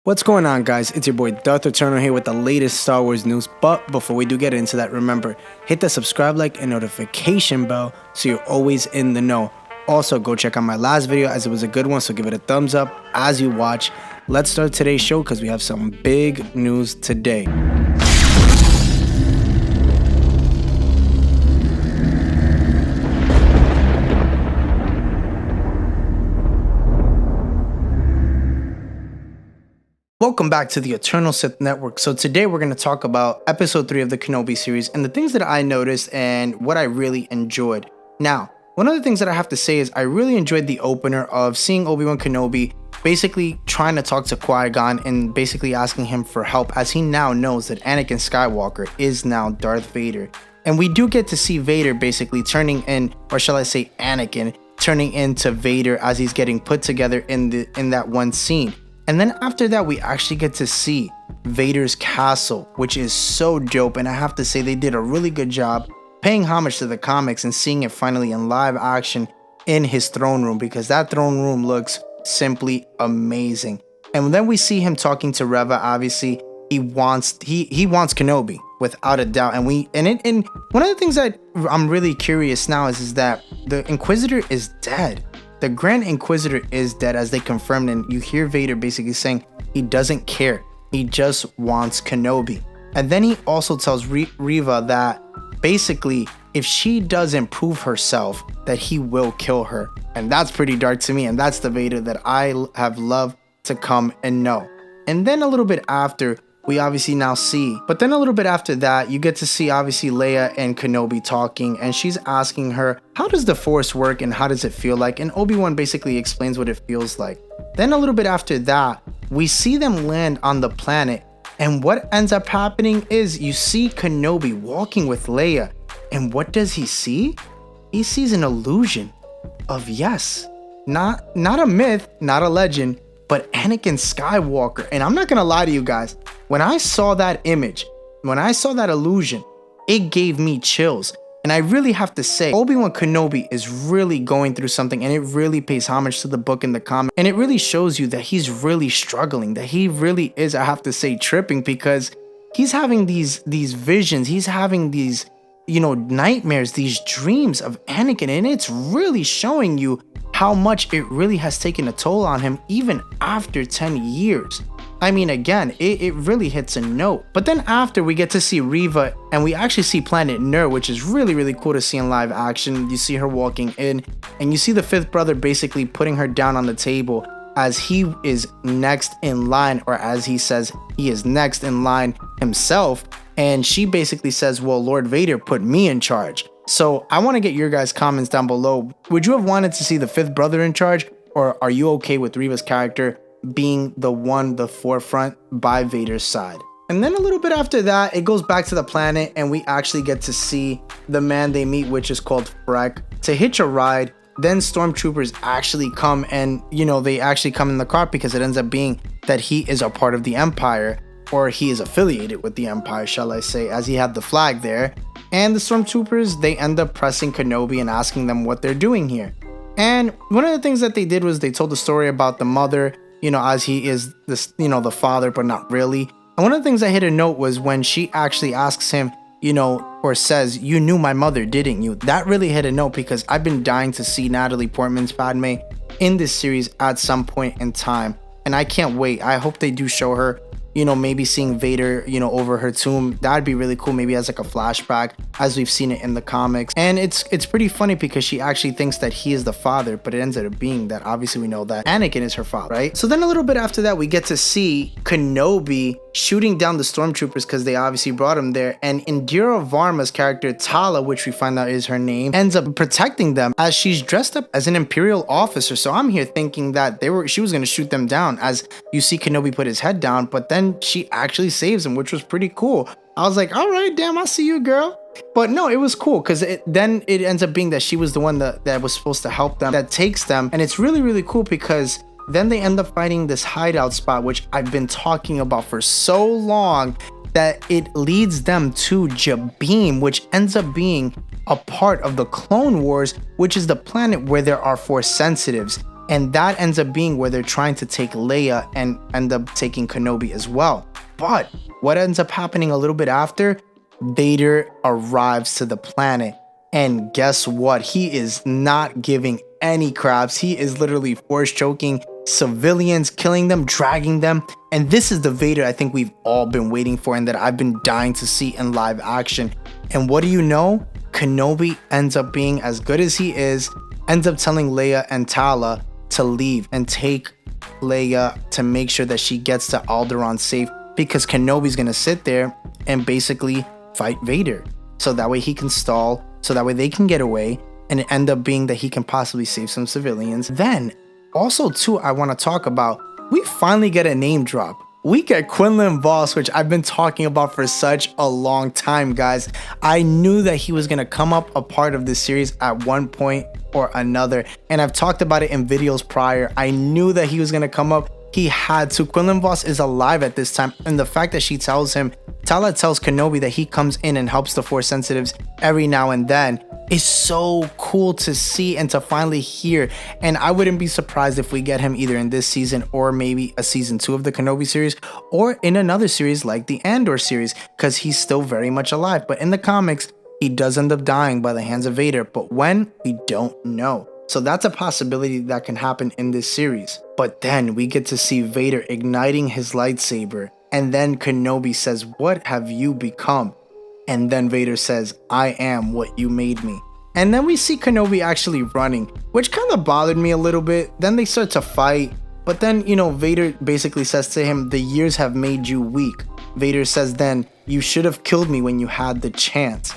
What's going on, guys? It's your boy Darth Eternal here with the latest Star Wars news. But before we do get into that, remember, hit the subscribe, like, and notification bell so you're always in the know. Also, go check out my last video as it was a good one, so give it a thumbs up as you watch. Let's start today's show because we have some big news today. Welcome back to the Eternal Sith Network. So today we're going to talk about episode 3 of the Kenobi series and the things that I noticed and what I really enjoyed. Now, one of the things that I have to say is I really enjoyed the opener of seeing Obi-Wan Kenobi basically trying to talk to Qui-Gon and basically asking him for help, as he now knows that Anakin Skywalker is now Darth Vader. And we do get to see Vader basically turning in, or shall I say Anakin, turning into Vader as he's getting put together in that one scene. And then after that, we actually get to see Vader's castle, which is so dope. And I have to say they did a really good job paying homage to the comics and seeing it finally in live action in his throne room, because that throne room looks simply amazing. And then we see him talking to Reva. Obviously, he wants Kenobi without a doubt. And one of the things that I'm really curious now is that the Inquisitor is dead. The Grand Inquisitor is dead, as they confirmed, and you hear Vader basically saying he doesn't care. He just wants Kenobi. And then he also tells Reva that basically if she doesn't prove herself, that he will kill her. And that's pretty dark to me, and that's the Vader that I have loved to come and know. And then a little bit after, we obviously now see, but then a little bit after that, you get to see obviously Leia and Kenobi talking, and she's asking her, how does the Force work and how does it feel like? And Obi-Wan basically explains what it feels like. Then a little bit after that, we see them land on the planet, and what ends up happening is you see Kenobi walking with Leia, and what does he see? He sees an illusion of, yes, not a myth, not a legend, but Anakin Skywalker. And I'm not gonna lie to you guys, when I saw that image, when I saw that illusion, it gave me chills. And I really have to say, Obi-Wan Kenobi is really going through something, and it really pays homage to the book and the comic. And it really shows you that he's really struggling, that he really is, I have to say, tripping, because he's having these visions, he's having these, nightmares, these dreams of Anakin, and it's really showing you how much it really has taken a toll on him even after 10 years. I mean, again, it really hits a note. But then after, we get to see Reva, and we actually see Planet Nur, which is really, really cool to see in live action. You see her walking in, and you see the fifth brother basically putting her down on the table as he is next in line, or as he says, he is next in line himself. And she basically says, well, Lord Vader put me in charge. So I want to get your guys' comments down below. Would you have wanted to see the fifth brother in charge, or are you okay with Reva's character being the forefront by Vader's side? And then a little bit after that, it goes back to the planet, and we actually get to see the man they meet, which is called Freck, to hitch a ride. Then stormtroopers actually come, and they actually come in the car, because it ends up being that he is a part of the Empire, or he is affiliated with the Empire, shall I say, as he had the flag there. And the stormtroopers, they end up pressing Kenobi and asking them what they're doing here. And one of the things that they did was they told the story about the mother, as he is this, the father, but not really. And one of the things I hit a note was when she actually asks him, or says, you knew my mother, didn't you? That really hit a note, because I've been dying to see Natalie Portman's Padme in this series at some point in time. And I can't wait. I hope they do show her, maybe seeing Vader, over her tomb. That'd be really cool, maybe as like a flashback, as we've seen it in the comics. And it's pretty funny, because she actually thinks that he is the father, but it ends up being that obviously we know that Anakin is her father, right? So then a little bit after that, we get to see Kenobi shooting down the stormtroopers, because they obviously brought him there, and Indira Varma's character Tala, which we find out is her name, ends up protecting them as she's dressed up as an Imperial officer. So I'm here thinking that she was going to shoot them down, as you see Kenobi put his head down, but then she actually saves him, which was pretty cool. I was like, all right, damn, I see you, girl. But no, it was cool, because then it ends up being that she was the one that was supposed to help them, that takes them. And it's really, really cool, because then they end up finding this hideout spot, which I've been talking about for so long, that it leads them to Jabim, which ends up being a part of the Clone Wars, which is the planet where there are Force sensitives. And that ends up being where they're trying to take Leia and end up taking Kenobi as well. But what ends up happening a little bit after, Vader arrives to the planet. And guess what? He is not giving any craps. He is literally force choking civilians, killing them, dragging them. And this is the Vader I think we've all been waiting for and that I've been dying to see in live action. And what do you know? Kenobi ends up being as good as he is, ends up telling Leia and Tala to leave and take Leia to make sure that she gets to Alderaan safe, because Kenobi's gonna sit there and basically fight Vader. So that way he can stall, so that way they can get away, and it end up being that he can possibly save some civilians. Then, also too, I want to talk about, we finally get a name drop. We get Quinlan Vos, which I've been talking about for such a long time, guys. I knew that he was going to come up a part of this series at one point or another, and I've talked about it in videos prior. I knew that he was going to come up. He had to. Quinlan Vos is alive at this time, and the fact that she tells him, Tala tells Kenobi that he comes in and helps the Force sensitives every now and then, is so cool to see and to finally hear. And I wouldn't be surprised if we get him either in this season or maybe a season 2 of the Kenobi series, or in another series like the Andor series, because he's still very much alive. But in the comics, he does end up dying by the hands of Vader, but when, we don't know. So that's a possibility that can happen in this series. But then we get to see Vader igniting his lightsaber, and then Kenobi says, "What have you become?" And then Vader says, "I am what you made me." And then we see Kenobi actually running, which kind of bothered me a little bit. Then they start to fight, but then, you know, Vader basically says to him, "The years have made you weak." Vader says then, "You should have killed me when you had the chance."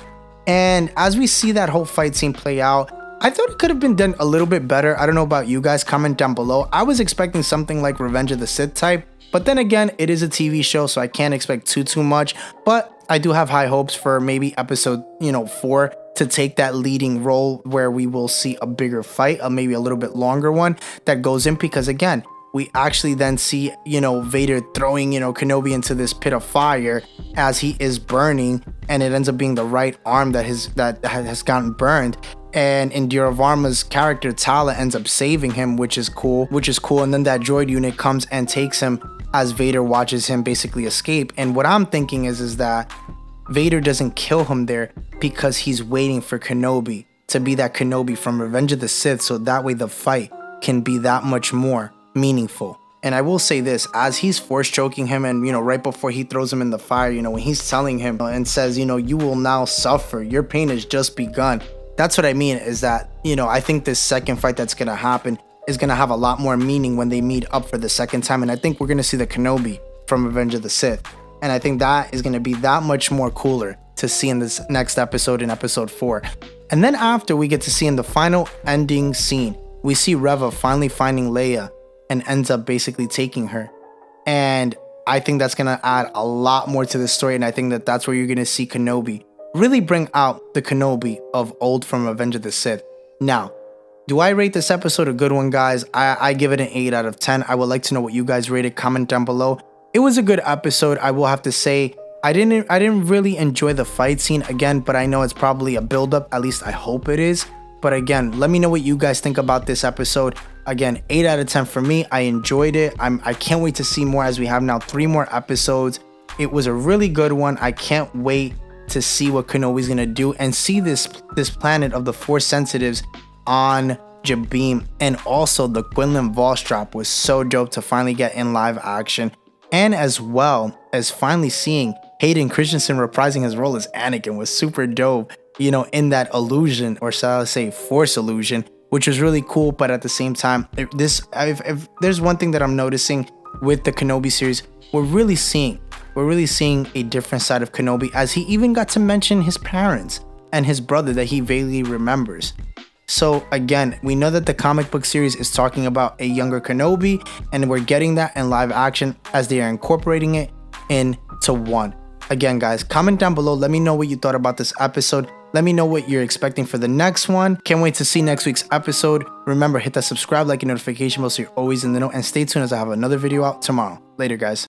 And as we see that whole fight scene play out, I thought it could have been done a little bit better. I don't know about you guys, comment down below. I was expecting something like Revenge of the Sith type, but then again, it is a TV show, so I can't expect too much. But I do have high hopes for maybe episode, 4 to take that leading role where we will see a bigger fight, maybe a little bit longer one that goes in, because again, we actually then see, Vader throwing, Kenobi into this pit of fire as he is burning, and it ends up being the right arm that has gotten burned. And Indira Varma's character Tala ends up saving him, which is cool. And then that droid unit comes and takes him as Vader watches him basically escape. And what I'm thinking is that Vader doesn't kill him there because he's waiting for Kenobi to be that Kenobi from Revenge of the Sith, so that way the fight can be that much more meaningful. And I will say this, as he's force choking him and, right before he throws him in the fire, when he's telling him and says, you will now suffer, your pain has just begun. That's what I mean, is that, I think this second fight that's going to happen is going to have a lot more meaning when they meet up for the second time. And I think we're going to see the Kenobi from Revenge of the Sith. And I think that is going to be that much more cooler to see in this next episode, in episode 4. And then after, we get to see in the final ending scene, we see Reva finally finding Leia and ends up basically taking her. And I think that's going to add a lot more to the story. And I think that that's where you're going to see Kenobi really bring out the Kenobi of old from Revenge of the Sith. Now, do I rate this episode a good one, guys? I give it an 8 out of 10. I would like to know what you guys rated. Comment down below. It was a good episode. I will have to say, I didn't really enjoy the fight scene again, but I know it's probably a build-up. At least I hope it is. But again, let me know what you guys think about this episode. Again, 8 out of 10 for me. I enjoyed it. I can't wait to see more, as we have now 3 more episodes. It was a really good one. I can't wait to see what Kenobi's gonna do and see this planet of the Force sensitives on Jabeam. And also the Quinlan Vos drop was so dope to finally get in live action, and as well as finally seeing Hayden Christensen reprising his role as Anakin was super dope, in that illusion, or shall I say Force illusion, which was really cool. But at the same time, if there's one thing that I'm noticing with the Kenobi series, we're really seeing a different side of Kenobi, as he even got to mention his parents and his brother that he vaguely remembers. So again, we know that the comic book series is talking about a younger Kenobi, and we're getting that in live action as they are incorporating it into one. Again, guys, comment down below. Let me know what you thought about this episode. Let me know what you're expecting for the next one. Can't wait to see next week's episode. Remember, hit that subscribe, like, and notification bell so you're always in the know, and stay tuned as I have another video out tomorrow. Later, guys.